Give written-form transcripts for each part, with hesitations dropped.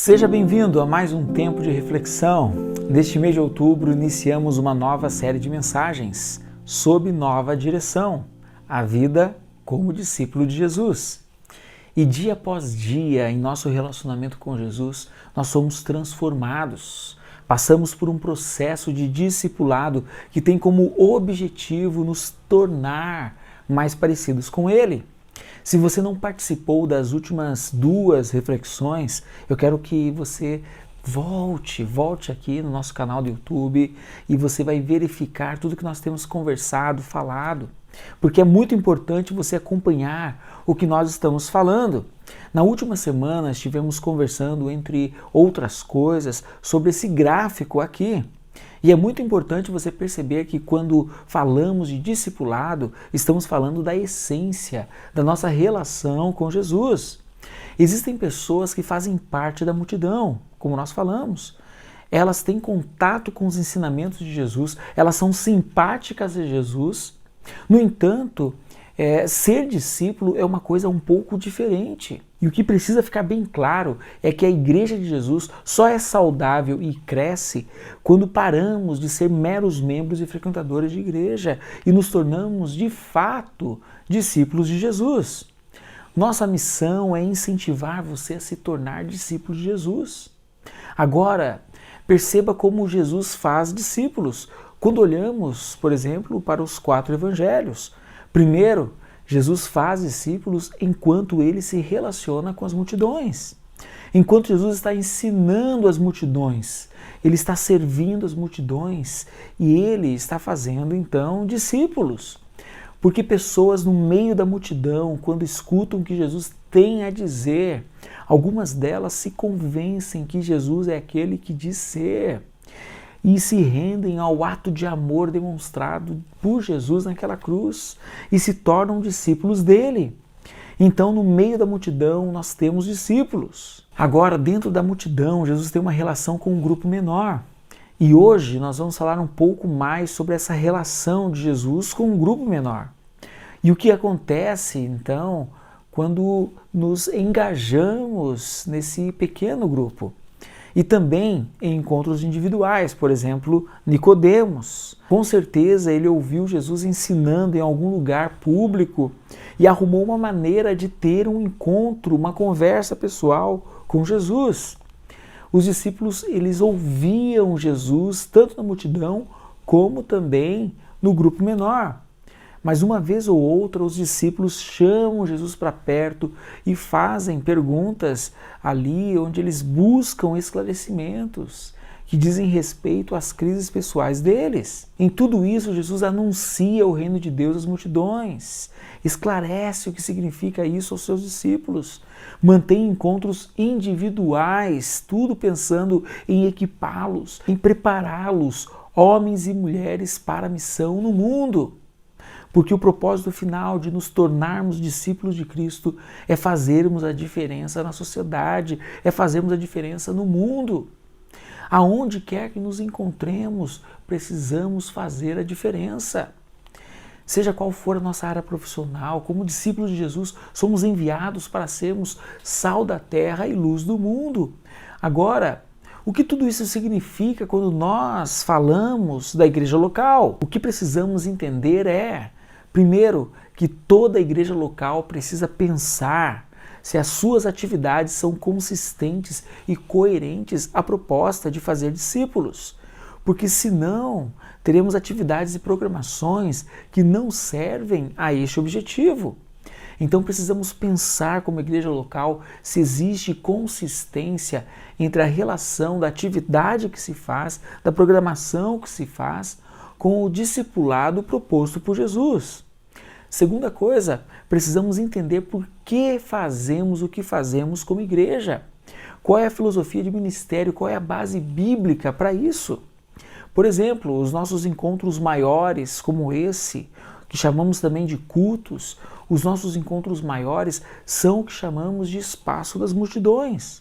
Seja bem-vindo a mais um tempo de reflexão. Neste mês de outubro, iniciamos uma nova série de mensagens sob nova direção, a vida como discípulo de Jesus. E dia após dia, em nosso relacionamento com Jesus, nós somos transformados. Passamos por um processo de discipulado que tem como objetivo nos tornar mais parecidos com Ele. Se você não participou das últimas duas reflexões, eu quero que você volte aqui no nosso canal do YouTube e você vai verificar tudo que nós temos conversado, falado, porque é muito importante você acompanhar o que nós estamos falando. Na última semana estivemos conversando, entre outras coisas, sobre esse gráfico aqui. E é muito importante você perceber que quando falamos de discipulado, estamos falando da essência da nossa relação com Jesus. Existem pessoas que fazem parte da multidão, como nós falamos. Elas têm contato com os ensinamentos de Jesus, elas são simpáticas a Jesus. No entanto, ser discípulo é uma coisa um pouco diferente. E o que precisa ficar bem claro é que a Igreja de Jesus só é saudável e cresce quando paramos de ser meros membros e frequentadores de igreja e nos tornamos, de fato, discípulos de Jesus. Nossa missão é incentivar você a se tornar discípulo de Jesus. Agora, perceba como Jesus faz discípulos. Quando olhamos, por exemplo, para os 4 evangelhos. Primeiro, Jesus faz discípulos enquanto ele se relaciona com as multidões. Enquanto Jesus está ensinando as multidões, ele está servindo as multidões e ele está fazendo então discípulos. Porque pessoas no meio da multidão, quando escutam o que Jesus tem a dizer, algumas delas se convencem que Jesus é aquele que diz ser. E se rendem ao ato de amor demonstrado por Jesus naquela cruz e se tornam discípulos dele. Então, no meio da multidão, nós temos discípulos. Agora, dentro da multidão, Jesus tem uma relação com um grupo menor. E hoje nós vamos falar um pouco mais sobre essa relação de Jesus com um grupo menor. E o que acontece, então, quando nos engajamos nesse pequeno grupo. E também em encontros individuais, por exemplo, Nicodemos. Com certeza ele ouviu Jesus ensinando em algum lugar público e arrumou uma maneira de ter um encontro, uma conversa pessoal com Jesus. Os discípulos, eles ouviam Jesus tanto na multidão como também no grupo menor. Mas uma vez ou outra os discípulos chamam Jesus para perto e fazem perguntas ali onde eles buscam esclarecimentos que dizem respeito às crises pessoais deles. Em tudo isso, Jesus anuncia o reino de Deus às multidões, esclarece o que significa isso aos seus discípulos, mantém encontros individuais, tudo pensando em equipá-los, em prepará-los, homens e mulheres, para a missão no mundo. Porque o propósito final de nos tornarmos discípulos de Cristo é fazermos a diferença na sociedade, é fazermos a diferença no mundo. Aonde quer que nos encontremos, precisamos fazer a diferença. Seja qual for a nossa área profissional, como discípulos de Jesus, somos enviados para sermos sal da terra e luz do mundo. Agora, o que tudo isso significa quando nós falamos da igreja local? O que precisamos entender é, primeiro, que toda igreja local precisa pensar se as suas atividades são consistentes e coerentes à proposta de fazer discípulos. Porque senão, teremos atividades e programações que não servem a este objetivo. Então precisamos pensar como igreja local se existe consistência entre a relação da atividade que se faz, da programação que se faz, com o discipulado proposto por Jesus. Segunda coisa, precisamos entender por que fazemos o que fazemos como igreja. Qual é a filosofia de ministério, qual é a base bíblica para isso? Por exemplo, os nossos encontros maiores, como esse, que chamamos também de cultos, os nossos encontros maiores são o que chamamos de espaço das multidões.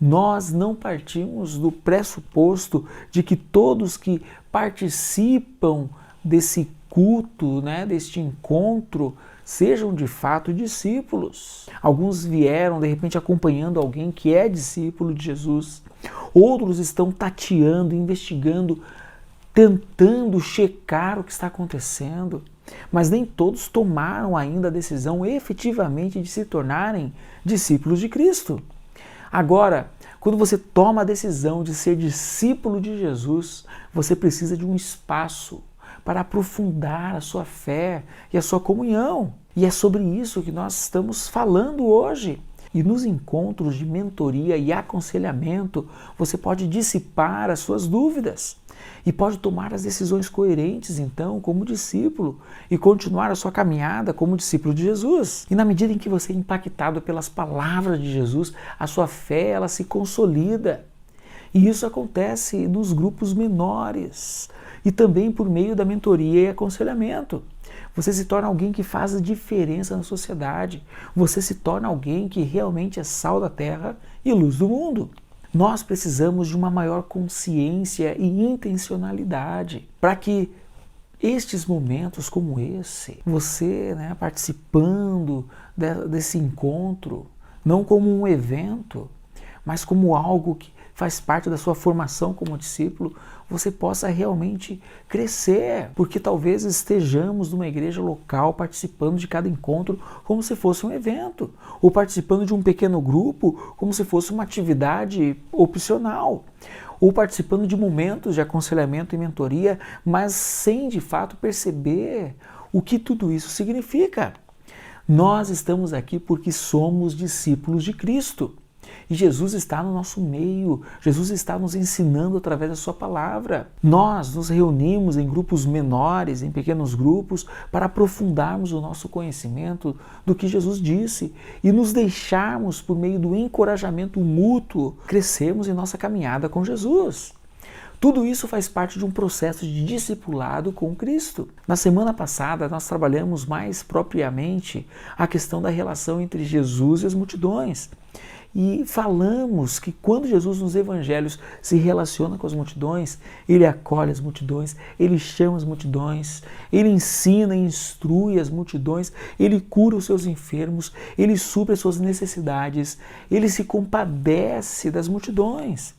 Nós não partimos do pressuposto de que todos que participam desse culto, deste encontro, sejam de fato discípulos. Alguns vieram, de repente, acompanhando alguém que é discípulo de Jesus. Outros estão tateando, investigando, tentando checar o que está acontecendo. Mas nem todos tomaram ainda a decisão efetivamente de se tornarem discípulos de Cristo. Agora, quando você toma a decisão de ser discípulo de Jesus, você precisa de um espaço para aprofundar a sua fé e a sua comunhão. E é sobre isso que nós estamos falando hoje. E nos encontros de mentoria e aconselhamento, você pode dissipar as suas dúvidas e pode tomar as decisões coerentes, então, como discípulo e continuar a sua caminhada como discípulo de Jesus. E na medida em que você é impactado pelas palavras de Jesus, a sua fé ela se consolida. E isso acontece nos grupos menores e também por meio da mentoria e aconselhamento. Você se torna alguém que faz a diferença na sociedade. Você se torna alguém que realmente é sal da terra e luz do mundo. Nós precisamos de uma maior consciência e intencionalidade para que estes momentos como esse, você participando desse encontro, não como um evento, mas como algo que faz parte da sua formação como discípulo, você possa realmente crescer, porque talvez estejamos numa igreja local participando de cada encontro como se fosse um evento, ou participando de um pequeno grupo como se fosse uma atividade opcional, ou participando de momentos de aconselhamento e mentoria, mas sem de fato perceber o que tudo isso significa. Nós estamos aqui porque somos discípulos de Cristo. E Jesus está no nosso meio, Jesus está nos ensinando através da sua palavra. Nós nos reunimos em grupos menores, em pequenos grupos, para aprofundarmos o nosso conhecimento do que Jesus disse e nos deixarmos, por meio do encorajamento mútuo, crescermos em nossa caminhada com Jesus. Tudo isso faz parte de um processo de discipulado com Cristo. Na semana passada, nós trabalhamos mais propriamente a questão da relação entre Jesus e as multidões. E falamos que quando Jesus nos evangelhos se relaciona com as multidões, ele acolhe as multidões, ele chama as multidões, ele ensina e instrui as multidões, ele cura os seus enfermos, ele supre as suas necessidades, ele se compadece das multidões.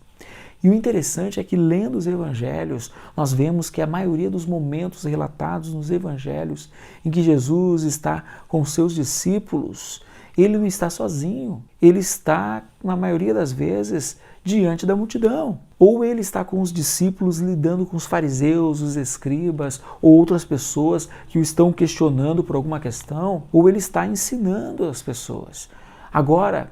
E o interessante é que, lendo os evangelhos, nós vemos que a maioria dos momentos relatados nos evangelhos em que Jesus está com seus discípulos, ele não está sozinho, ele está, na maioria das vezes, diante da multidão. Ou ele está com os discípulos lidando com os fariseus, os escribas, ou outras pessoas que o estão questionando por alguma questão, ou ele está ensinando as pessoas. Agora,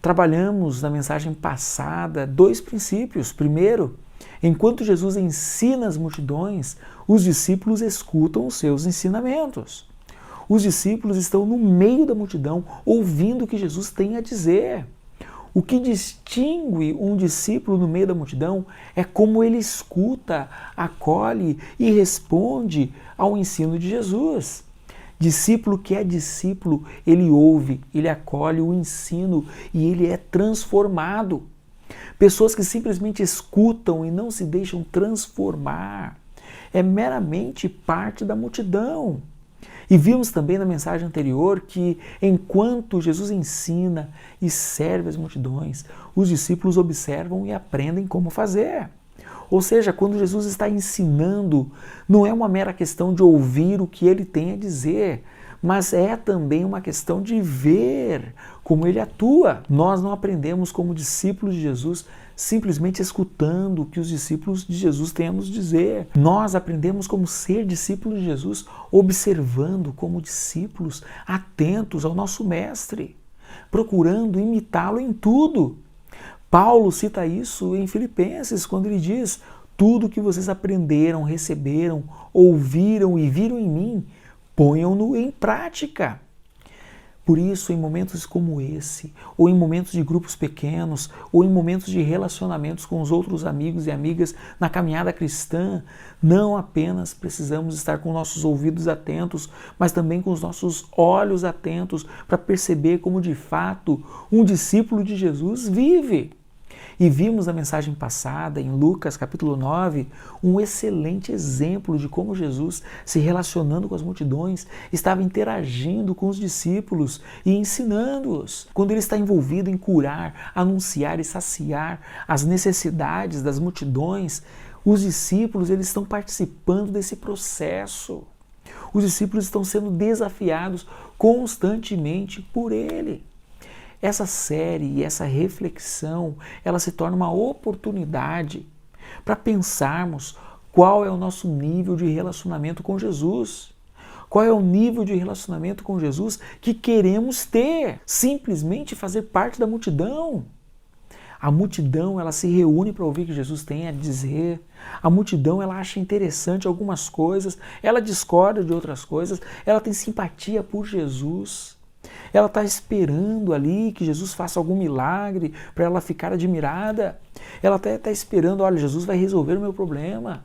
trabalhamos na mensagem passada 2 princípios. Primeiro, enquanto Jesus ensina as multidões, os discípulos escutam os seus ensinamentos. Os discípulos estão no meio da multidão, ouvindo o que Jesus tem a dizer. O que distingue um discípulo no meio da multidão é como ele escuta, acolhe e responde ao ensino de Jesus. Discípulo que é discípulo, ele ouve, ele acolhe o ensino e ele é transformado. Pessoas que simplesmente escutam e não se deixam transformar é meramente parte da multidão. E vimos também na mensagem anterior que, enquanto Jesus ensina e serve as multidões, os discípulos observam e aprendem como fazer. Ou seja, quando Jesus está ensinando, não é uma mera questão de ouvir o que ele tem a dizer, mas é também uma questão de ver como ele atua. Nós não aprendemos como discípulos de Jesus simplesmente escutando o que os discípulos de Jesus têm a nos dizer. Nós aprendemos como ser discípulos de Jesus observando como discípulos atentos ao nosso Mestre, procurando imitá-lo em tudo. Paulo cita isso em Filipenses, quando ele diz: tudo que vocês aprenderam, receberam, ouviram e viram em mim, ponham-no em prática. Por isso, em momentos como esse, ou em momentos de grupos pequenos, ou em momentos de relacionamentos com os outros amigos e amigas na caminhada cristã, não apenas precisamos estar com nossos ouvidos atentos, mas também com os nossos olhos atentos para perceber como de fato um discípulo de Jesus vive. E vimos na mensagem passada, em Lucas capítulo 9, um excelente exemplo de como Jesus, se relacionando com as multidões, estava interagindo com os discípulos e ensinando-os. Quando ele está envolvido em curar, anunciar e saciar as necessidades das multidões, os discípulos eles estão participando desse processo. Os discípulos estão sendo desafiados constantemente por ele. Essa série e essa reflexão, ela se torna uma oportunidade para pensarmos qual é o nosso nível de relacionamento com Jesus. Qual é o nível de relacionamento com Jesus que queremos ter? Simplesmente fazer parte da multidão. A multidão, ela se reúne para ouvir o que Jesus tem a dizer. A multidão, ela acha interessante algumas coisas, ela discorda de outras coisas, ela tem simpatia por Jesus. Ela está esperando ali que Jesus faça algum milagre para ela ficar admirada. Ela até está esperando, olha, Jesus vai resolver o meu problema.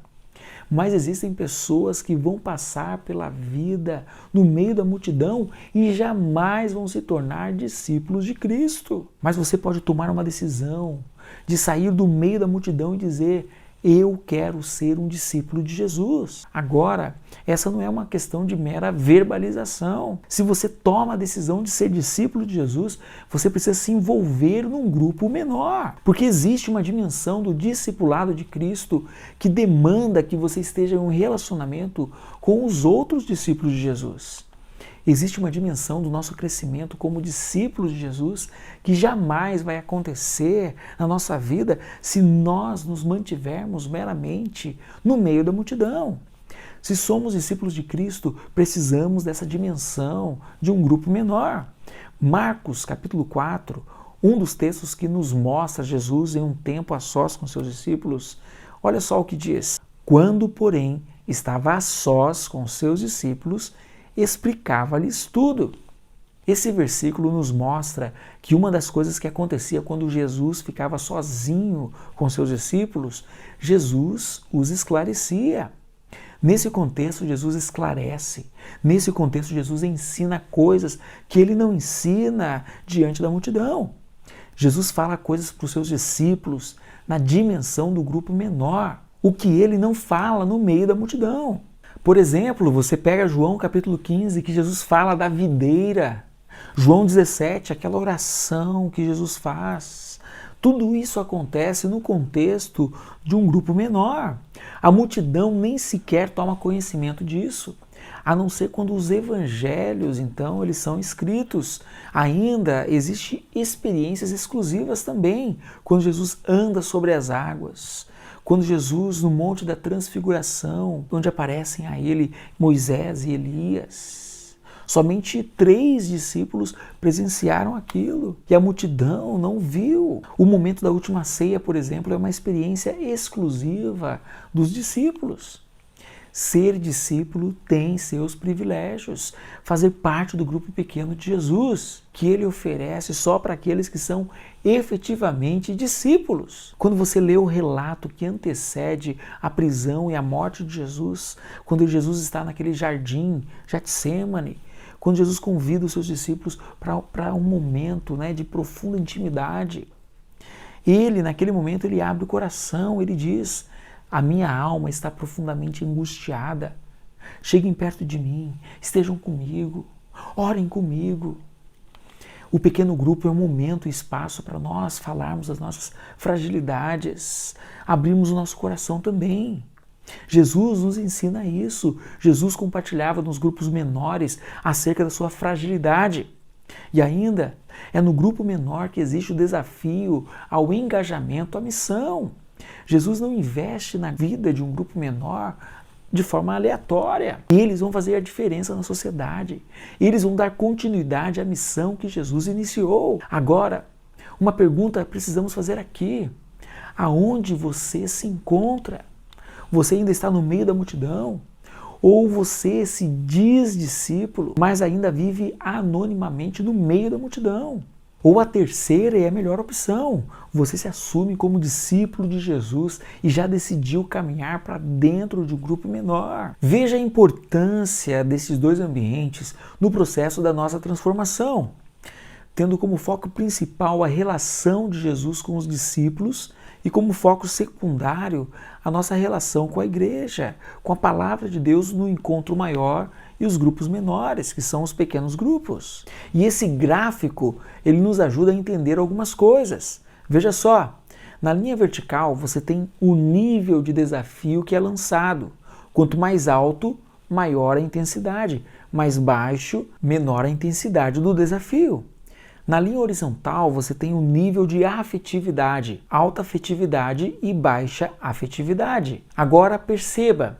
Mas existem pessoas que vão passar pela vida no meio da multidão e jamais vão se tornar discípulos de Cristo. Mas você pode tomar uma decisão de sair do meio da multidão e dizer: eu quero ser um discípulo de Jesus. Agora, essa não é uma questão de mera verbalização. Se você toma a decisão de ser discípulo de Jesus, você precisa se envolver num grupo menor. Porque existe uma dimensão do discipulado de Cristo que demanda que você esteja em um relacionamento com os outros discípulos de Jesus. Existe uma dimensão do nosso crescimento como discípulos de Jesus que jamais vai acontecer na nossa vida se nós nos mantivermos meramente no meio da multidão. Se somos discípulos de Cristo, precisamos dessa dimensão de um grupo menor. Marcos, capítulo 4, um dos textos que nos mostra Jesus em um tempo a sós com seus discípulos, olha só o que diz: quando, porém, estava a sós com seus discípulos, explicava-lhes tudo. Esse versículo nos mostra que uma das coisas que acontecia quando Jesus ficava sozinho com seus discípulos, Jesus os esclarecia. Nesse contexto, Jesus esclarece. Nesse contexto, Jesus ensina coisas que ele não ensina diante da multidão. Jesus fala coisas para os seus discípulos na dimensão do grupo menor, o que ele não fala no meio da multidão. Por exemplo, você pega João capítulo 15, que Jesus fala da videira. João 17, aquela oração que Jesus faz. Tudo isso acontece no contexto de um grupo menor. A multidão nem sequer toma conhecimento disso, a não ser quando os evangelhos, então, eles são escritos. Ainda existem experiências exclusivas também, quando Jesus anda sobre as águas. Quando Jesus, no Monte da Transfiguração, onde aparecem a ele Moisés e Elias, somente 3 discípulos presenciaram aquilo e a multidão não viu. O momento da última ceia, por exemplo, é uma experiência exclusiva dos discípulos. Ser discípulo tem seus privilégios, fazer parte do grupo pequeno de Jesus, que ele oferece só para aqueles que são efetivamente discípulos. Quando você lê o relato que antecede a prisão e a morte de Jesus, quando Jesus está naquele jardim, Getsêmani, quando Jesus convida os seus discípulos para um momento, de profunda intimidade, ele, naquele momento, ele abre o coração, ele diz: a minha alma está profundamente angustiada. Cheguem perto de mim, estejam comigo, orem comigo. O pequeno grupo é um momento e espaço para nós falarmos das nossas fragilidades, abrirmos o nosso coração também. Jesus nos ensina isso. Jesus compartilhava nos grupos menores acerca da sua fragilidade. E ainda, é no grupo menor que existe o desafio ao engajamento, à missão. Jesus não investe na vida de um grupo menor de forma aleatória. Eles vão fazer a diferença na sociedade. Eles vão dar continuidade à missão que Jesus iniciou. Agora, uma pergunta precisamos fazer aqui. Aonde você se encontra? Você ainda está no meio da multidão? Ou você se diz discípulo, mas ainda vive anonimamente no meio da multidão? Ou a terceira é a melhor opção. Você se assume como discípulo de Jesus e já decidiu caminhar para dentro de um grupo menor. Veja a importância desses dois ambientes no processo da nossa transformação, tendo como foco principal a relação de Jesus com os discípulos e como foco secundário a nossa relação com a igreja, com a palavra de Deus no encontro maior e os grupos menores, que são os pequenos grupos. E esse gráfico, ele nos ajuda a entender algumas coisas. Veja só, na linha vertical você tem o nível de desafio que é lançado. Quanto mais alto, maior a intensidade. Mais baixo, menor a intensidade do desafio. Na linha horizontal você tem o nível de afetividade, alta afetividade e baixa afetividade. Agora perceba,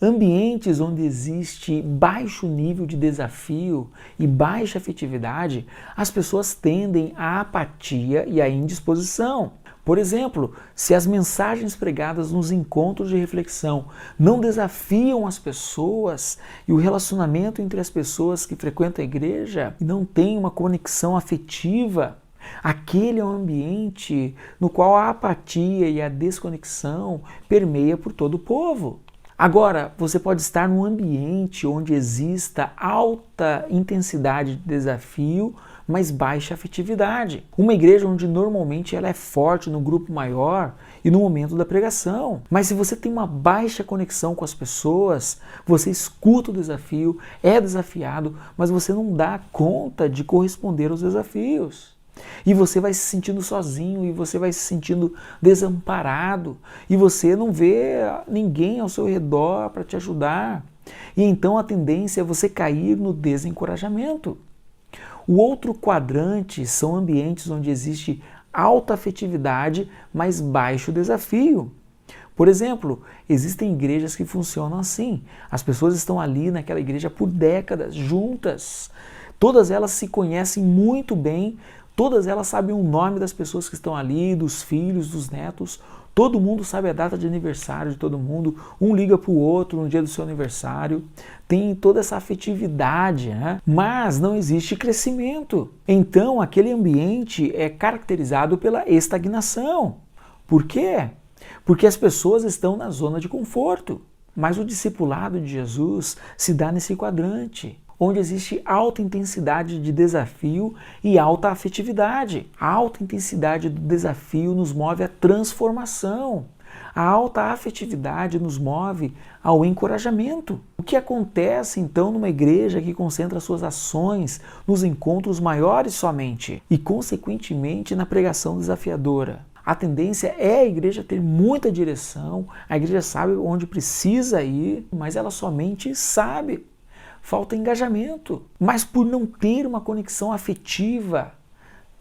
ambientes onde existe baixo nível de desafio e baixa afetividade, as pessoas tendem à apatia e à indisposição. Por exemplo, se as mensagens pregadas nos encontros de reflexão não desafiam as pessoas e o relacionamento entre as pessoas que frequentam a igreja não tem uma conexão afetiva, aquele é um ambiente no qual a apatia e a desconexão permeia por todo o povo. Agora, você pode estar num ambiente onde exista alta intensidade de desafio, mas baixa afetividade. Uma igreja onde normalmente ela é forte no grupo maior e no momento da pregação. Mas se você tem uma baixa conexão com as pessoas, você escuta o desafio, é desafiado, mas você não dá conta de corresponder aos desafios. E você vai se sentindo sozinho, e você vai se sentindo desamparado, e você não vê ninguém ao seu redor para te ajudar. E então a tendência é você cair no desencorajamento. O outro quadrante são ambientes onde existe alta afetividade, mas baixo desafio. Por exemplo, existem igrejas que funcionam assim. As pessoas estão ali naquela igreja por décadas, juntas. Todas elas se conhecem muito bem, todas elas sabem o nome das pessoas que estão ali, dos filhos, dos netos. Todo mundo sabe a data de aniversário de todo mundo. Um liga para o outro no dia do seu aniversário. Tem toda essa afetividade, né? Mas não existe crescimento. Então, aquele ambiente é caracterizado pela estagnação. Por quê? Porque as pessoas estão na zona de conforto. Mas o discipulado de Jesus se dá nesse quadrante, onde existe alta intensidade de desafio e alta afetividade. A alta intensidade do desafio nos move à transformação. A alta afetividade nos move ao encorajamento. O que acontece então numa igreja que concentra suas ações nos encontros maiores somente e, consequentemente, na pregação desafiadora? A tendência é a igreja ter muita direção, a igreja sabe onde precisa ir, mas ela somente sabe. Falta engajamento, mas por não ter uma conexão afetiva,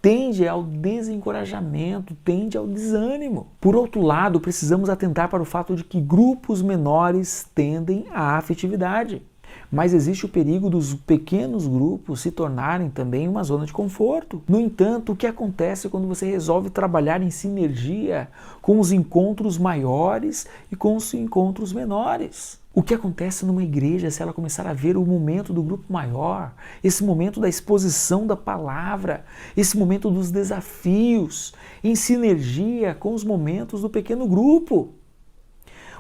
tende ao desencorajamento, tende ao desânimo. Por outro lado, precisamos atentar para o fato de que grupos menores tendem à afetividade, mas existe o perigo dos pequenos grupos se tornarem também uma zona de conforto. No entanto, o que acontece quando você resolve trabalhar em sinergia com os encontros maiores e com os encontros menores? O que acontece numa igreja se ela começar a ver o momento do grupo maior, esse momento da exposição da palavra, esse momento dos desafios, em sinergia com os momentos do pequeno grupo,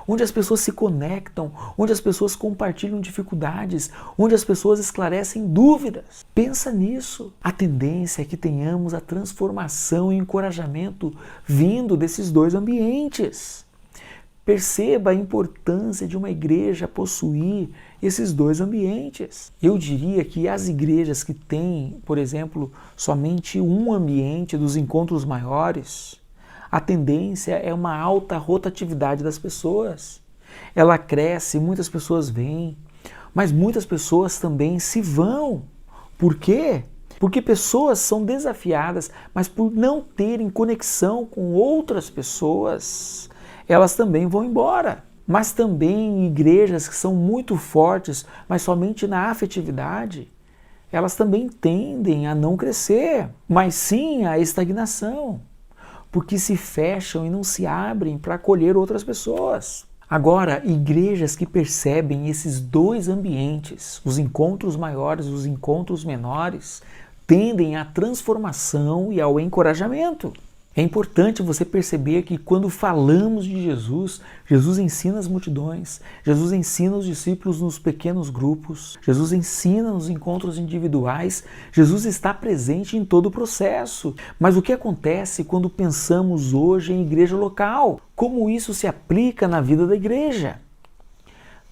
onde as pessoas se conectam, onde as pessoas compartilham dificuldades, onde as pessoas esclarecem dúvidas. Pensa nisso. A tendência é que tenhamos a transformação e encorajamento vindo desses dois ambientes. Perceba a importância de uma igreja possuir esses dois ambientes. Eu diria que as igrejas que têm, por exemplo, somente um ambiente dos encontros maiores, a tendência é uma alta rotatividade das pessoas. ela cresce, muitas pessoas vêm, mas muitas pessoas também se vão. Por quê? Porque pessoas são desafiadas, mas por não terem conexão com outras pessoas, elas também vão embora. Mas também igrejas que são muito fortes, mas somente na afetividade, elas também tendem a não crescer, mas sim a estagnação, porque se fecham e não se abrem para acolher outras pessoas. Agora, igrejas que percebem esses dois ambientes, os encontros maiores e os encontros menores, tendem à transformação e ao encorajamento. É importante você perceber que quando falamos de Jesus, Jesus ensina as multidões, Jesus ensina os discípulos nos pequenos grupos, Jesus ensina nos encontros individuais, Jesus está presente em todo o processo. Mas o que acontece quando pensamos hoje em igreja local? Como isso se aplica na vida da igreja?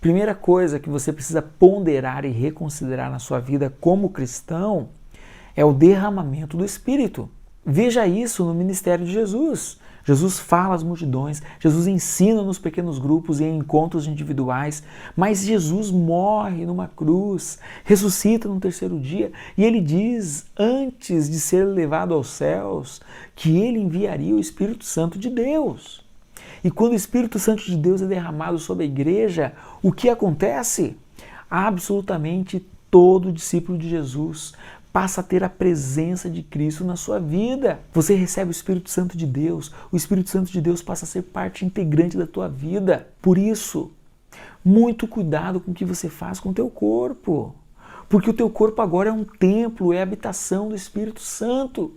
Primeira coisa que você precisa ponderar e reconsiderar na sua vida como cristão é o derramamento do Espírito. Veja isso no ministério de Jesus. Jesus fala às multidões, Jesus ensina nos pequenos grupos e em encontros individuais, mas Jesus morre numa cruz, ressuscita no terceiro dia e ele diz, antes de ser levado aos céus, que ele enviaria o Espírito Santo de Deus. E quando o Espírito Santo de Deus é derramado sobre a igreja, o que acontece? Absolutamente todo discípulo de Jesus passa a ter a presença de Cristo na sua vida. Você recebe o Espírito Santo de Deus, o Espírito Santo de Deus passa a ser parte integrante da tua vida. Por isso, muito cuidado com o que você faz com o teu corpo, porque o teu corpo agora é um templo, é a habitação do Espírito Santo.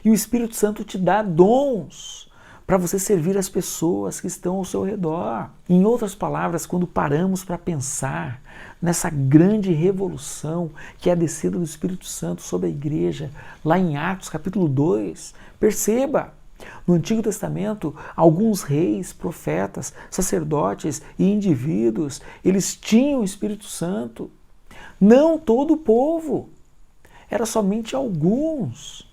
E o Espírito Santo te dá dons para você servir as pessoas que estão ao seu redor. Em outras palavras, quando paramos para pensar nessa grande revolução que é a descida do Espírito Santo sobre a igreja, lá em Atos capítulo 2, perceba, no Antigo Testamento, alguns reis, profetas, sacerdotes e indivíduos, eles tinham o Espírito Santo. Não todo o povo, era somente alguns.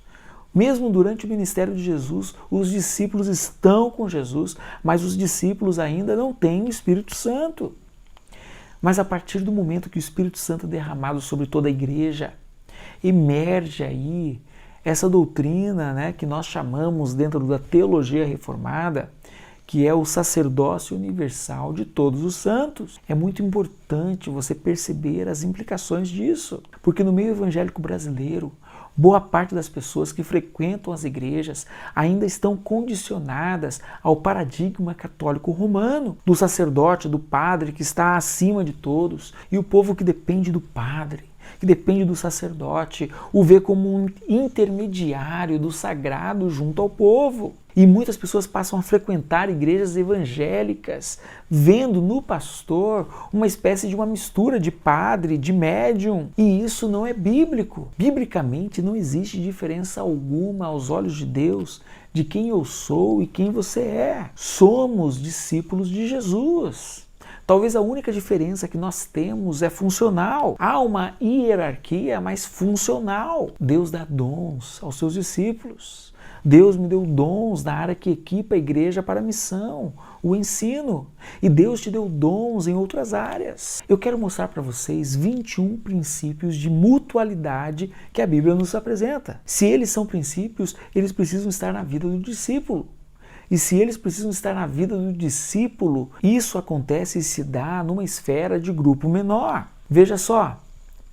Mesmo durante o ministério de Jesus, os discípulos estão com Jesus, mas os discípulos ainda não têm o Espírito Santo. Mas a partir do momento que o Espírito Santo é derramado sobre toda a igreja, emerge aí essa doutrina, que nós chamamos dentro da teologia reformada, que é o sacerdócio universal de todos os santos. É muito importante você perceber as implicações disso, porque no meio evangélico brasileiro, boa parte das pessoas que frequentam as igrejas ainda estão condicionadas ao paradigma católico romano, do sacerdote, do padre que está acima de todos, e o povo que depende do padre, que depende do sacerdote, o vê como um intermediário do sagrado junto ao povo. E muitas pessoas passam a frequentar igrejas evangélicas, vendo no pastor uma espécie de uma mistura de padre, de médium. E isso não é bíblico. Biblicamente não existe diferença alguma aos olhos de Deus de quem eu sou e quem você é. Somos discípulos de Jesus. Talvez a única diferença que nós temos é funcional. Há uma hierarquia, mas funcional. Deus dá dons aos seus discípulos. Deus me deu dons da área que equipa a igreja para a missão, o ensino. E Deus te deu dons em outras áreas. Eu quero mostrar para vocês 21 princípios de mutualidade que a Bíblia nos apresenta. Se eles são princípios, eles precisam estar na vida do discípulo. E se eles precisam estar na vida do discípulo, isso acontece e se dá numa esfera de grupo menor. Veja só,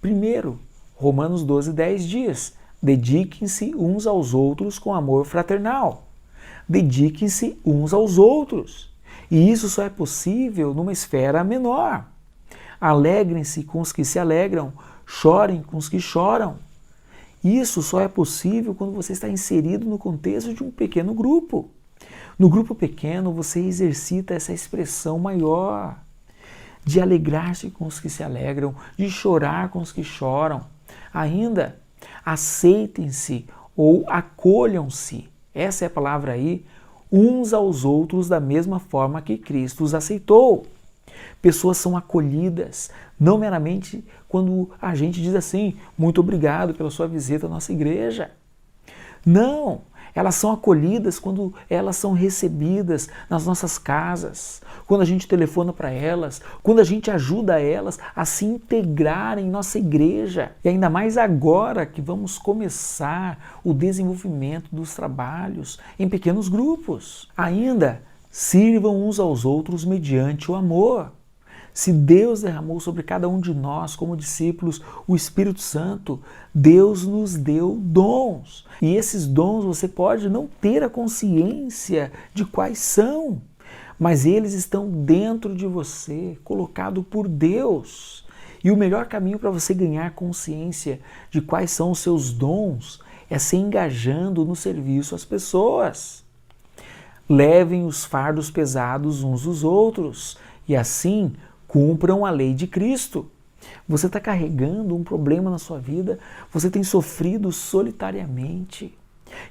primeiro, Romanos 12:10 diz: dediquem-se uns aos outros com amor fraternal. Dediquem-se uns aos outros. E isso só é possível numa esfera menor. Alegrem-se com os que se alegram, chorem com os que choram. Isso só é possível quando você está inserido no contexto de um pequeno grupo. No grupo pequeno, você exercita essa expressão maior de alegrar-se com os que se alegram, de chorar com os que choram. Ainda, aceitem-se ou acolham-se, essa é a palavra aí, uns aos outros da mesma forma que Cristo os aceitou. Pessoas são acolhidas, não meramente quando a gente diz assim, muito obrigado pela sua visita à nossa igreja. Não, Elas são acolhidas quando elas são recebidas nas nossas casas, quando a gente telefona para elas, quando a gente ajuda elas a se integrar em nossa igreja. E ainda mais agora que vamos começar o desenvolvimento dos trabalhos em pequenos grupos. Ainda, sirvam uns aos outros mediante o amor. Se Deus derramou sobre cada um de nós, como discípulos, o Espírito Santo, Deus nos deu dons. E esses dons você pode não ter a consciência de quais são, mas eles estão dentro de você, colocado por Deus. E o melhor caminho para você ganhar consciência de quais são os seus dons é se engajando no serviço às pessoas. Levem os fardos pesados uns dos outros e assim cumpram a lei de Cristo. Você está carregando um problema na sua vida, você tem sofrido solitariamente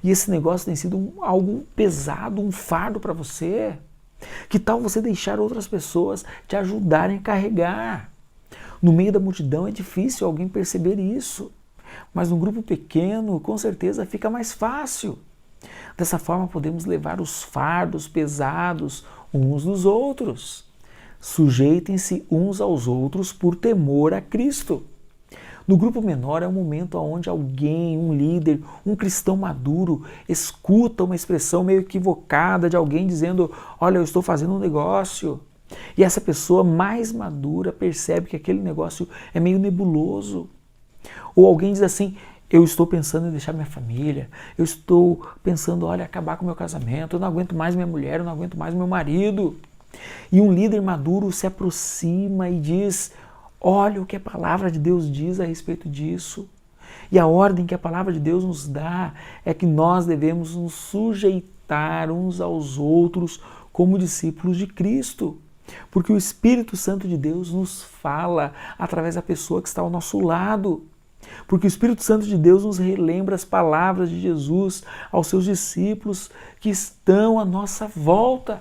e esse negócio tem sido algo pesado, um fardo para você. Que tal você deixar outras pessoas te ajudarem a carregar? No meio da multidão é difícil alguém perceber isso, mas num grupo pequeno com certeza fica mais fácil. Dessa forma podemos levar os fardos pesados uns dos outros. Sujeitem-se uns aos outros por temor a Cristo. No grupo menor é um momento onde alguém, um líder, um cristão maduro, escuta uma expressão meio equivocada de alguém dizendo: olha, eu estou fazendo um negócio. E essa pessoa mais madura percebe que aquele negócio é meio nebuloso. Ou alguém diz assim: eu estou pensando em deixar minha família, eu estou pensando, olha, acabar com o meu casamento, eu não aguento mais minha mulher, eu não aguento mais meu marido. E um líder maduro se aproxima e diz: olha o que a palavra de Deus diz a respeito disso. E a ordem que a palavra de Deus nos dá é que nós devemos nos sujeitar uns aos outros como discípulos de Cristo. Porque o Espírito Santo de Deus nos fala através da pessoa que está ao nosso lado. Porque o Espírito Santo de Deus nos relembra as palavras de Jesus aos seus discípulos que estão à nossa volta.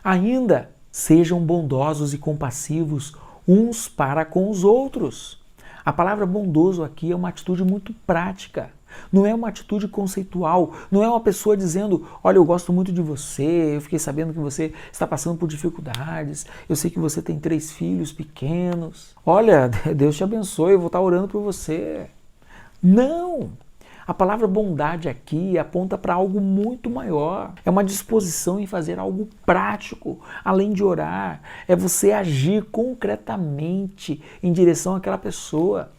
Ainda, sejam bondosos e compassivos uns para com os outros. A palavra bondoso aqui é uma atitude muito prática. Não é uma atitude conceitual, não é uma pessoa dizendo: olha, eu gosto muito de você, eu fiquei sabendo que você está passando por dificuldades, eu sei que você tem 3 filhos pequenos, olha, Deus te abençoe, eu vou estar orando por você. Não! A palavra bondade aqui aponta para algo muito maior. É uma disposição em fazer algo prático, além de orar. É você agir concretamente em direção àquela pessoa.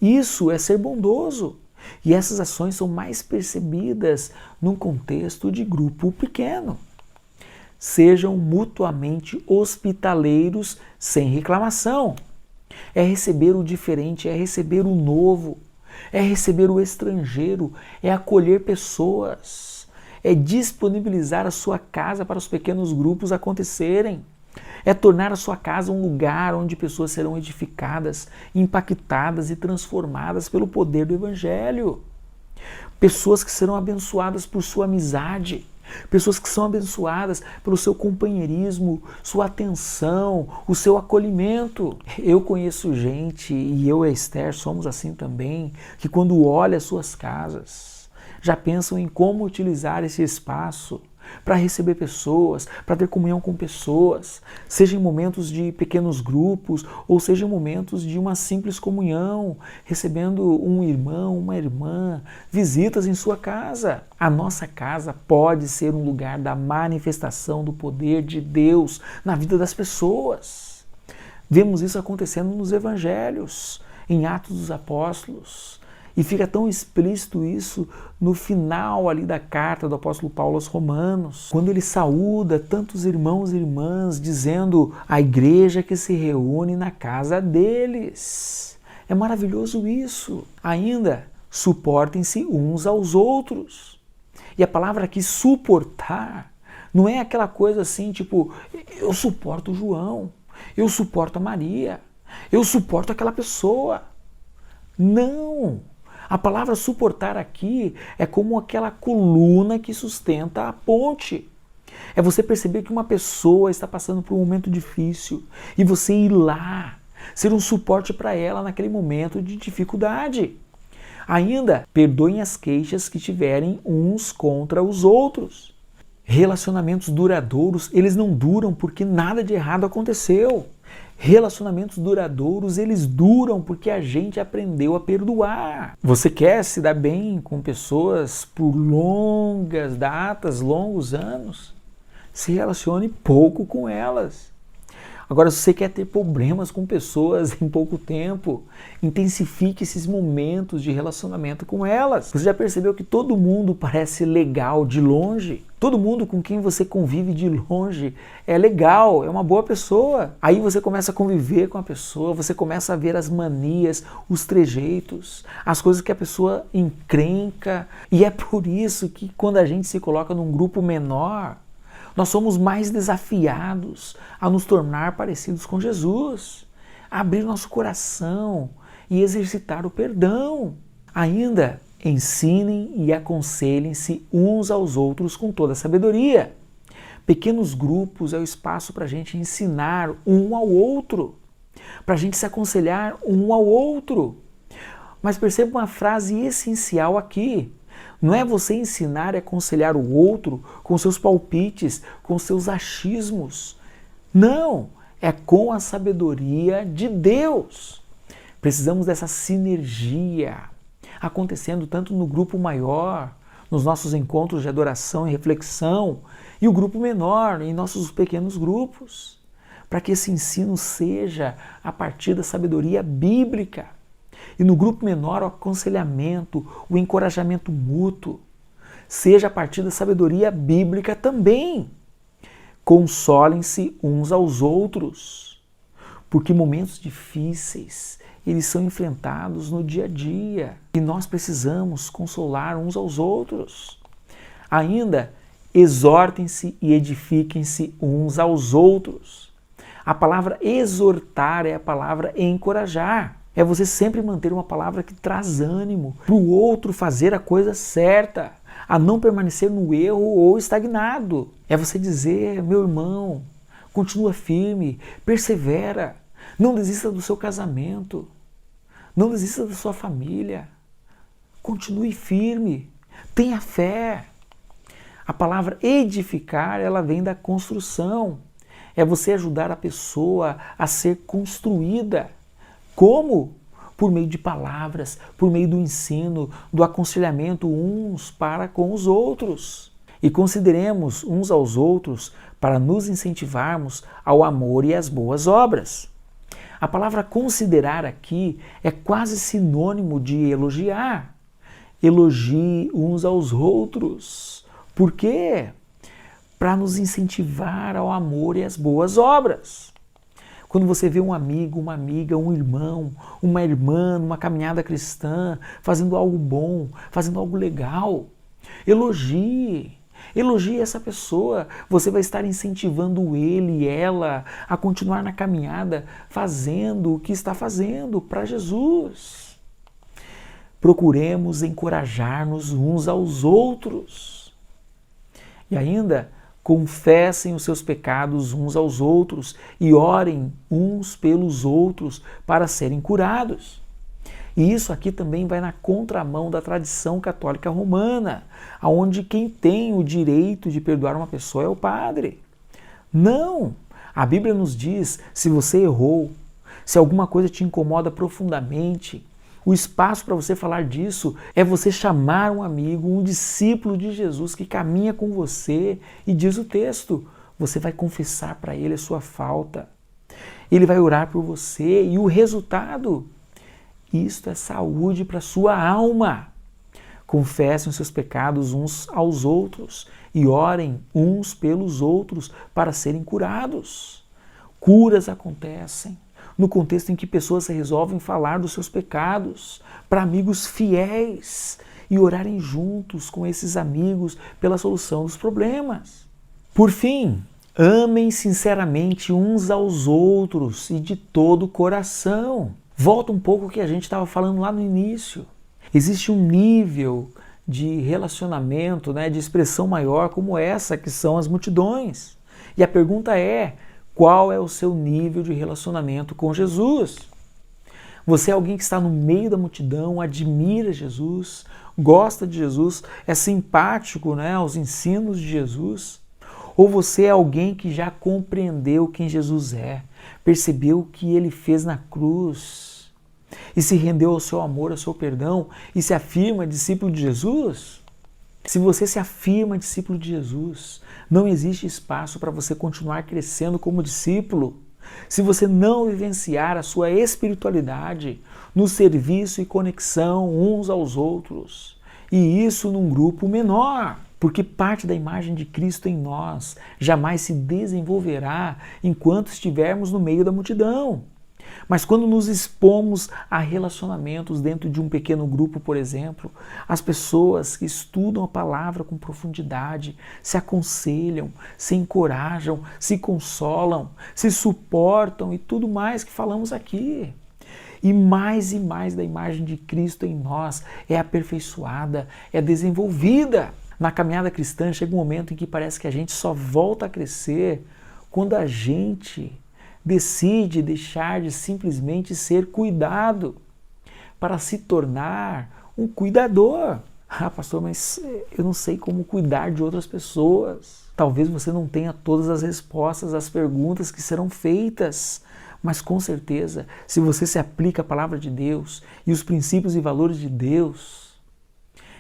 Isso é ser bondoso. E essas ações são mais percebidas num contexto de grupo pequeno. Sejam mutuamente hospitaleiros sem reclamação. É receber o diferente, é receber o novo. É receber o estrangeiro, é acolher pessoas, é disponibilizar a sua casa para os pequenos grupos acontecerem, é tornar a sua casa um lugar onde pessoas serão edificadas, impactadas e transformadas pelo poder do Evangelho. Pessoas que serão abençoadas por sua amizade, pessoas que são abençoadas pelo seu companheirismo, sua atenção, o seu acolhimento. Eu conheço gente, e eu e a Esther somos assim também, que quando olha as suas casas, já pensam em como utilizar esse espaço para receber pessoas, para ter comunhão com pessoas, seja em momentos de pequenos grupos, ou seja em momentos de uma simples comunhão, recebendo um irmão, uma irmã, visitas em sua casa. A nossa casa pode ser um lugar da manifestação do poder de Deus na vida das pessoas. Vemos isso acontecendo nos evangelhos, em Atos dos Apóstolos. E fica tão explícito isso no final ali da carta do apóstolo Paulo aos Romanos, quando ele saúda tantos irmãos e irmãs, dizendo a igreja que se reúne na casa deles. É maravilhoso isso. Ainda, suportem-se uns aos outros. E a palavra aqui, suportar, não é aquela coisa assim, tipo, eu suporto o João, eu suporto a Maria, eu suporto aquela pessoa. Não! A palavra suportar aqui é como aquela coluna que sustenta a ponte. É você perceber que uma pessoa está passando por um momento difícil e você ir lá, ser um suporte para ela naquele momento de dificuldade. Ainda, perdoem as queixas que tiverem uns contra os outros. Relacionamentos duradouros, eles não duram porque nada de errado aconteceu. Relacionamentos duradouros, eles duram porque a gente aprendeu a perdoar. Você quer se dar bem com pessoas por longas datas, longos anos? Se relacione pouco com elas. Agora, se você quer ter problemas com pessoas em pouco tempo, intensifique esses momentos de relacionamento com elas. Você já percebeu que todo mundo parece legal de longe? Todo mundo com quem você convive de longe é legal, é uma boa pessoa. Aí você começa a conviver com a pessoa, você começa a ver as manias, os trejeitos, as coisas que a pessoa encrenca. E é por isso que quando a gente se coloca num grupo menor, nós somos mais desafiados a nos tornar parecidos com Jesus, a abrir nosso coração e exercitar o perdão. Ainda, ensinem e aconselhem-se uns aos outros com toda a sabedoria. Pequenos grupos é o espaço para a gente ensinar um ao outro, para a gente se aconselhar um ao outro. Mas perceba uma frase essencial aqui. Não é você ensinar e aconselhar o outro com seus palpites, com seus achismos. Não, é com a sabedoria de Deus. Precisamos dessa sinergia acontecendo tanto no grupo maior, nos nossos encontros de adoração e reflexão, e o grupo menor, em nossos pequenos grupos, para que esse ensino seja a partir da sabedoria bíblica. E no grupo menor, o aconselhamento, o encorajamento mútuo, seja a partir da sabedoria bíblica também. Consolem-se uns aos outros, porque momentos difíceis, eles são enfrentados no dia a dia, e nós precisamos consolar uns aos outros. Ainda, exortem-se e edifiquem-se uns aos outros. A palavra exortar é a palavra encorajar. É você sempre manter uma palavra que traz ânimo para o outro fazer a coisa certa, a não permanecer no erro ou estagnado. É você dizer, meu irmão, continua firme, persevera, não desista do seu casamento, não desista da sua família, continue firme, tenha fé. A palavra edificar, ela vem da construção, é você ajudar a pessoa a ser construída. Como? Por meio de palavras, por meio do ensino, do aconselhamento uns para com os outros. E consideremos uns aos outros para nos incentivarmos ao amor e às boas obras. A palavra considerar aqui é quase sinônimo de elogiar. Elogie uns aos outros. Por quê? Para nos incentivar ao amor e às boas obras. Quando você vê um amigo, uma amiga, um irmão, uma irmã numa caminhada cristã, fazendo algo bom, fazendo algo legal, elogie. Elogie essa pessoa. Você vai estar incentivando ele e ela a continuar na caminhada, fazendo o que está fazendo para Jesus. Procuremos encorajar-nos uns aos outros. E ainda, confessem os seus pecados uns aos outros e orem uns pelos outros para serem curados. E isso aqui também vai na contramão da tradição católica romana, onde quem tem o direito de perdoar uma pessoa é o padre. Não! A Bíblia nos diz, se você errou, se alguma coisa te incomoda profundamente, o espaço para você falar disso é você chamar um amigo, um discípulo de Jesus que caminha com você e diz o texto, você vai confessar para ele a sua falta, ele vai orar por você e o resultado, isto é saúde para a sua alma. Confessem os seus pecados uns aos outros e orem uns pelos outros para serem curados. Curas acontecem no contexto em que pessoas resolvem falar dos seus pecados para amigos fiéis e orarem juntos com esses amigos pela solução dos problemas. Por fim, amem sinceramente uns aos outros e de todo o coração. Volta um pouco ao que a gente estava falando lá no início. Existe um nível de relacionamento, de expressão maior como essa, que são as multidões. E a pergunta é, qual é o seu nível de relacionamento com Jesus? Você é alguém que está no meio da multidão, admira Jesus, gosta de Jesus, é simpático, né, aos ensinos de Jesus? Ou você é alguém que já compreendeu quem Jesus é, percebeu o que ele fez na cruz e se rendeu ao seu amor, ao seu perdão e se afirma discípulo de Jesus? Se você se afirma discípulo de Jesus, não existe espaço para você continuar crescendo como discípulo. Se você não vivenciar a sua espiritualidade no serviço e conexão uns aos outros, e isso num grupo menor, porque parte da imagem de Cristo em nós jamais se desenvolverá enquanto estivermos no meio da multidão. Mas quando nos expomos a relacionamentos dentro de um pequeno grupo, por exemplo, as pessoas que estudam a palavra com profundidade, se aconselham, se encorajam, se consolam, se suportam e tudo mais que falamos aqui. E mais da imagem de Cristo em nós é aperfeiçoada, é desenvolvida. Na caminhada cristã chega um momento em que parece que a gente só volta a crescer quando a gente decide deixar de simplesmente ser cuidado para se tornar um cuidador. Ah, pastor, mas eu não sei como cuidar de outras pessoas. Talvez você não tenha todas as respostas às perguntas que serão feitas, mas com certeza, se você se aplica à palavra de Deus e os princípios e valores de Deus,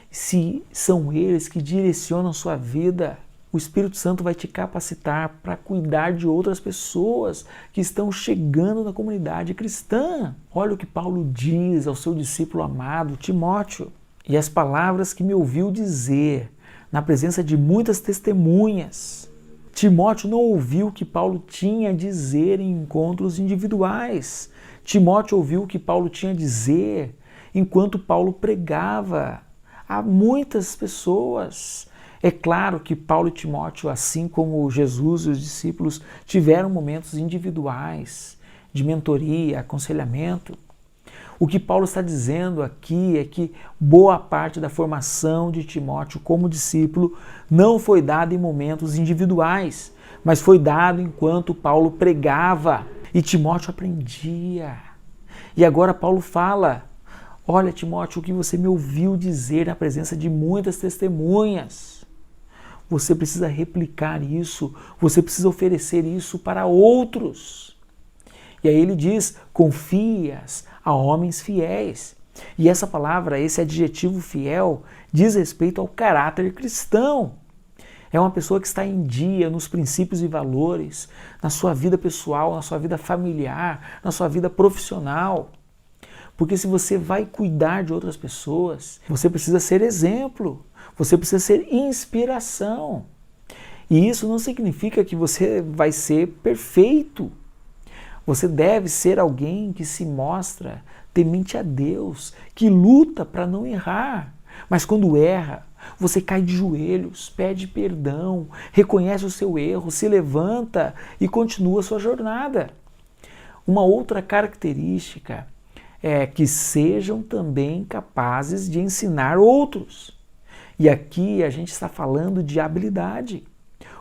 se são eles que direcionam sua vida, o Espírito Santo vai te capacitar para cuidar de outras pessoas que estão chegando na comunidade cristã. Olha o que Paulo diz ao seu discípulo amado, Timóteo. E as palavras que me ouviu dizer na presença de muitas testemunhas. Timóteo não ouviu o que Paulo tinha a dizer em encontros individuais. Timóteo ouviu o que Paulo tinha a dizer enquanto Paulo pregava a muitas pessoas. É claro que Paulo e Timóteo, assim como Jesus e os discípulos, tiveram momentos individuais de mentoria, aconselhamento. O que Paulo está dizendo aqui é que boa parte da formação de Timóteo como discípulo não foi dada em momentos individuais, mas foi dado enquanto Paulo pregava e Timóteo aprendia. E agora Paulo fala: olha, Timóteo, o que você me ouviu dizer na presença de muitas testemunhas. Você precisa replicar isso, você precisa oferecer isso para outros. E aí ele diz: confias a homens fiéis. E essa palavra, esse adjetivo fiel, diz respeito ao caráter cristão. É uma pessoa que está em dia nos princípios e valores, na sua vida pessoal, na sua vida familiar, na sua vida profissional. Porque se você vai cuidar de outras pessoas, você precisa ser exemplo, você precisa ser inspiração. E isso não significa que você vai ser perfeito. Você deve ser alguém que se mostra temente a Deus, que luta para não errar. Mas quando erra, você cai de joelhos, pede perdão, reconhece o seu erro, se levanta e continua a sua jornada. Uma outra característica é que sejam também capazes de ensinar outros. E aqui a gente está falando de habilidade,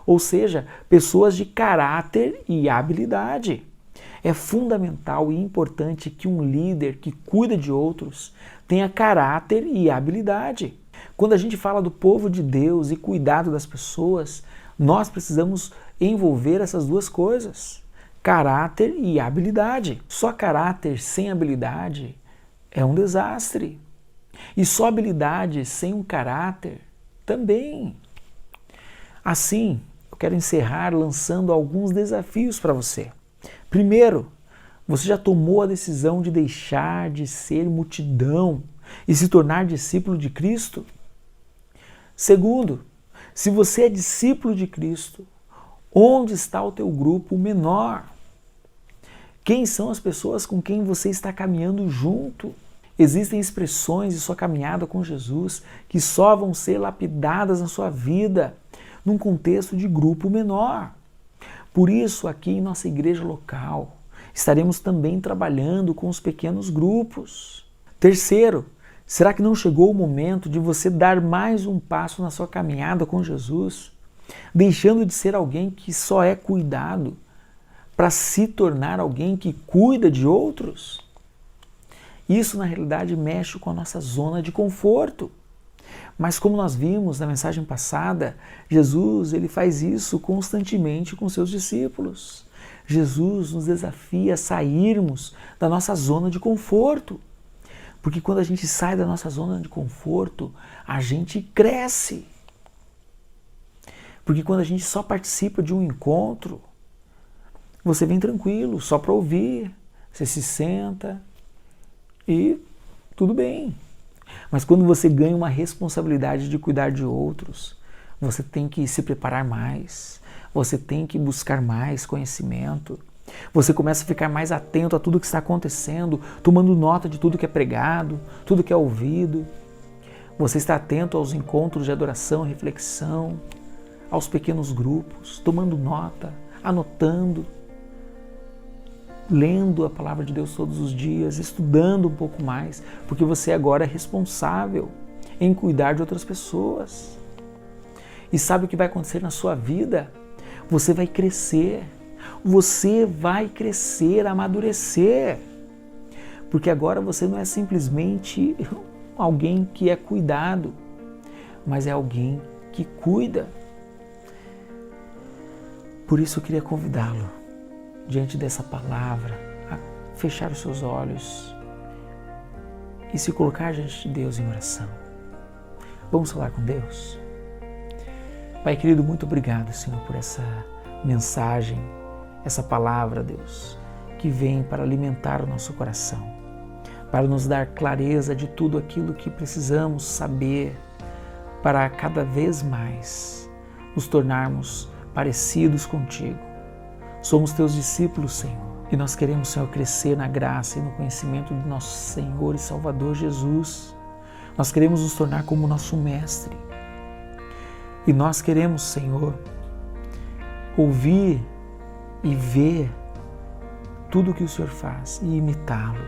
ou seja, pessoas de caráter e habilidade. É fundamental e importante que um líder que cuida de outros tenha caráter e habilidade. Quando a gente fala do povo de Deus e cuidado das pessoas, nós precisamos envolver essas duas coisas, caráter e habilidade. Só caráter sem habilidade é um desastre. E só habilidade sem um caráter também. Assim, eu quero encerrar lançando alguns desafios para você. Primeiro, você já tomou a decisão de deixar de ser multidão e se tornar discípulo de Cristo? Segundo, se você é discípulo de Cristo, onde está o teu grupo menor? Quem são as pessoas com quem você está caminhando junto? Existem expressões de sua caminhada com Jesus que só vão ser lapidadas na sua vida num contexto de grupo menor. Por isso, aqui em nossa igreja local, estaremos também trabalhando com os pequenos grupos. Terceiro, será que não chegou o momento de você dar mais um passo na sua caminhada com Jesus, deixando de ser alguém que só é cuidado, para se tornar alguém que cuida de outros? Isso, na realidade, mexe com a nossa zona de conforto. Mas como nós vimos na mensagem passada, Jesus ele faz isso constantemente com seus discípulos. Jesus nos desafia a sairmos da nossa zona de conforto. Porque quando a gente sai da nossa zona de conforto, a gente cresce. Porque quando a gente só participa de um encontro, você vem tranquilo, só para ouvir, você se senta e tudo bem. Mas quando você ganha uma responsabilidade de cuidar de outros, você tem que se preparar mais, você tem que buscar mais conhecimento, você começa a ficar mais atento a tudo que está acontecendo, tomando nota de tudo que é pregado, tudo que é ouvido. Você está atento aos encontros de adoração, reflexão, aos pequenos grupos, tomando nota, anotando, lendo a palavra de Deus todos os dias, estudando um pouco mais, porque você agora é responsável em cuidar de outras pessoas. E sabe o que vai acontecer na sua vida? Você vai crescer, amadurecer, porque agora você não é simplesmente alguém que é cuidado, mas é alguém que cuida. Por isso eu queria convidá-lo, diante dessa palavra, a fechar os seus olhos e se colocar diante de Deus em oração. Vamos falar com Deus? Pai querido, muito obrigado, Senhor, por essa mensagem, essa palavra, Deus, que vem para alimentar o nosso coração, para nos dar clareza de tudo aquilo que precisamos saber, para cada vez mais nos tornarmos parecidos contigo. Somos teus discípulos, Senhor, e nós queremos, Senhor, crescer na graça e no conhecimento do nosso Senhor e Salvador Jesus. Nós queremos nos tornar como nosso Mestre. E nós queremos, Senhor, ouvir e ver tudo o que o Senhor faz e imitá-lo.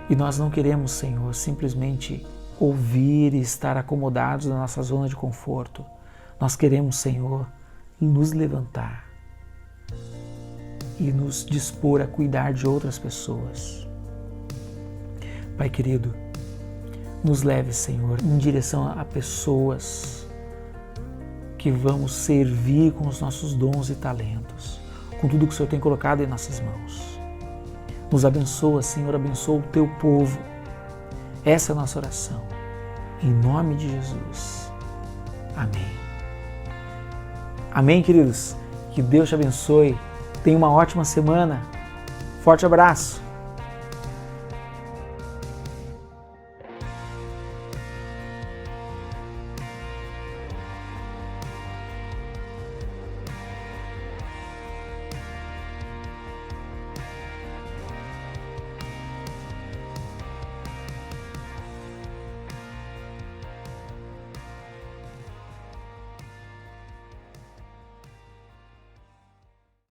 E nós não queremos, Senhor, simplesmente ouvir e estar acomodados na nossa zona de conforto. Nós queremos, Senhor, nos levantar e nos dispor a cuidar de outras pessoas. Pai querido, nos leve, Senhor, em direção a pessoas que vamos servir com os nossos dons e talentos, com tudo que o Senhor tem colocado em nossas mãos. Nos abençoa, Senhor, abençoa o teu povo. Essa é a nossa oração. Em nome de Jesus. Amém. Amém, queridos? Que Deus te abençoe. Tenha uma ótima semana. Forte abraço.